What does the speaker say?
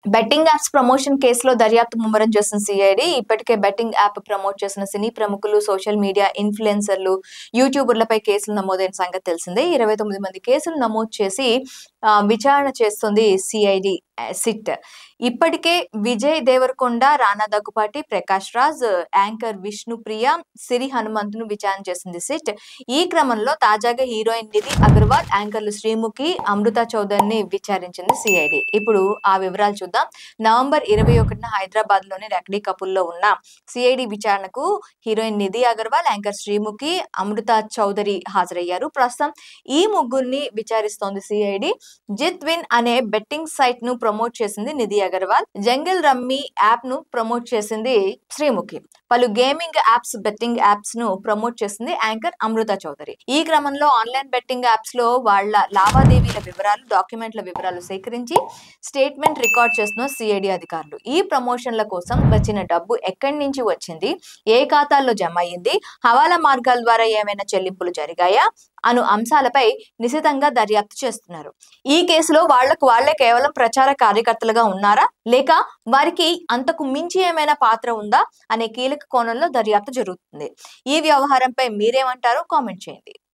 Betting apps promotion కేసులో దర్యాప్తు ముమ్మరం చేసిన సిఐడి ఇప్పటికే బెట్టింగ్ యాప్ ప్రమోట్ చేసిన సినీ ప్రముఖులు, సోషల్ మీడియా ఇన్ఫ్లుయెన్సర్లు, యూట్యూబర్లపై కేసులు నమోదైన సంగతి తెలిసిందే. 29 మంది కేసులు నమోదు చేసి విచారణ చేస్తుంది సిఐడి సిట్. ఇప్పటికే విజయ్ దేవరకొండ, రానా దగ్గుపాటి, ప్రకాష్ రాజ్, యాంకర్ విష్ణుప్రియ, సిరి హనుమంతును విచారణ చేసింది సిట్. ఈ క్రమంలో తాజాగా హీరోయిన్ నిధి అగర్వాల్, యాంకర్లు శ్రీముఖి, అమృత చౌదరిని విచారించింది సిఐడి. ఇప్పుడు ఆ వివరాలు చూద్దాం. నవంబర్ 21న హైదరాబాద్ లోని రక్డీ కపూర్లో ఉన్న సిఐడి విచారణకు హీరోయిన్ నిధి అగర్వాల్, యాంకర్ శ్రీముఖి, అమృత చౌదరి హాజరయ్యారు. ప్రస్తుతం ఈ ముగ్గురిని విచారిస్తోంది సిఐడి. జిత్ విన్ అనే బెట్టింగ్ సైట్ ను ప్రమోట్ చేసింది Nidhi Agarwal. Jungle rummy app ను ప్రమోట్ చేసింది శ్రీముఖి. పలు గేమింగ్ యాప్స్, బెట్టింగ్ యాప్స్ ను ప్రమోట్ చేసింది యాంకర్ అమృత చౌదరి. ఈ క్రమంలో ఆన్లైన్ బెట్టింగ్ యాప్స్ లో వాళ్ల లావాదేవీల వివరాలు, డాక్యుమెంట్ల వివరాలు సేకరించి స్టేట్మెంట్ రికార్డ్ చేస్తున్న సిఐడి అధికారులు. ఈ ప్రమోషన్ల కోసం వచ్చిన డబ్బు ఎక్కడి నుంచి వచ్చింది, ఏ ఖాతాల్లో జమ అయ్యింది, హవాలా మార్గాల ద్వారా ఏమైనా చెల్లింపులు జరిగాయా అను అంశాలపై నిశితంగా దర్యాప్తు చేస్తున్నారు. ఈ కేసులో వాళ్లే కేవలం ప్రచార కార్యకర్తలుగా ఉన్నారా, లేక వారికి అంతకు మించి ఏమైనా పాత్ర ఉందా అనే కీలక కోణంలో దర్యాప్తు జరుగుతుంది. ఈ వ్యవహారంపై మీరేమంటారో కామెంట్ చేయండి.